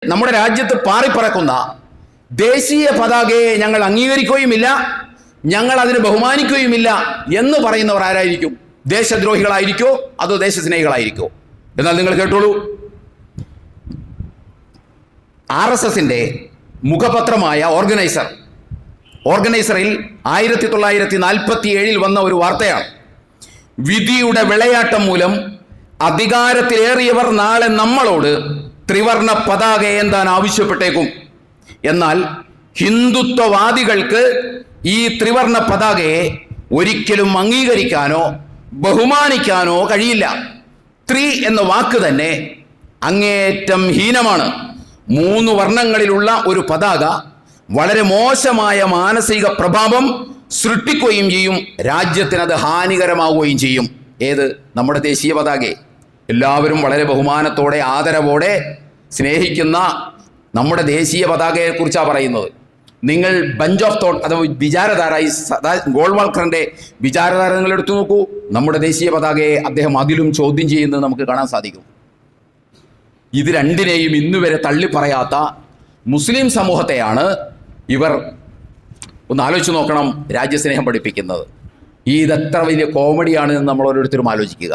നമ്മുടെ രാജ്യത്ത് പാറിപ്പറക്കുന്ന ദേശീയ പതാകയെ ഞങ്ങൾ അംഗീകരിക്കുകയുമില്ല, ഞങ്ങൾ അതിനെ ബഹുമാനിക്കുകയുമില്ല എന്ന് പറയുന്നവർ ആരായിരിക്കും? ദേശദ്രോഹികളായിരിക്കോ അതോ ദേശസ്നേഹികളായിരിക്കോ? എന്നാൽ നിങ്ങൾ കേട്ടോളൂ, RSSന്റെ മുഖപത്രമായ ഓർഗനൈസറിൽ 1947 വന്ന ഒരു വാർത്തയാണ്. വിധിയുടെ വിളയാട്ടം മൂലം അധികാരത്തിലേറിയവർ നാളെ നമ്മളോട് ത്രിവർണ പതാക ഏന്താൻ ആവശ്യപ്പെട്ടേക്കും. എന്നാൽ ഹിന്ദുത്വവാദികൾക്ക് ഈ ത്രിവർണ പതാകയെ ഒരിക്കലും അംഗീകരിക്കാനോ ബഹുമാനിക്കാനോ കഴിയില്ല. ത്രി എന്ന വാക്ക് തന്നെ അങ്ങേയറ്റം ഹീനമാണ്. 3 വർണ്ണങ്ങളിലുള്ള ഒരു പതാക വളരെ മോശമായ മാനസിക പ്രഭാവം സൃഷ്ടിക്കുകയും ചെയ്യും, രാജ്യത്തിനത് ഹാനികരമാവുകയും ചെയ്യും. ഏത്? നമ്മുടെ ദേശീയ പതാകയെ എല്ലാവരും വളരെ ബഹുമാനത്തോടെ ആദരവോടെ സ്നേഹിക്കുന്ന നമ്മുടെ ദേശീയ പതാകയെക്കുറിച്ചാണ് പറയുന്നത്. നിങ്ങൾ ബഞ്ച് ഓഫ് തോട്ട് അഥവാ വിചാരധാര, ഗോൾവാൾക്കറിൻ്റെ വിചാരധാര നിങ്ങൾ എടുത്തു നോക്കൂ. നമ്മുടെ ദേശീയ പതാകയെ അദ്ദേഹം അതിലും ചോദ്യം ചെയ്യുന്നത് നമുക്ക് കാണാൻ സാധിക്കും. ഇത് രണ്ടിനെയും ഇന്നുവരെ തള്ളിപ്പറയാത്ത മുസ്ലിം സമൂഹത്തെയാണ് ഇവർ, ഒന്ന് ആലോചിച്ച് നോക്കണം, രാജ്യസ്നേഹം പഠിപ്പിക്കുന്നത്. ഇതെത്ര വലിയ കോമഡിയാണ് എന്ന് നമ്മൾ ഓരോരുത്തരും ആലോചിക്കുക.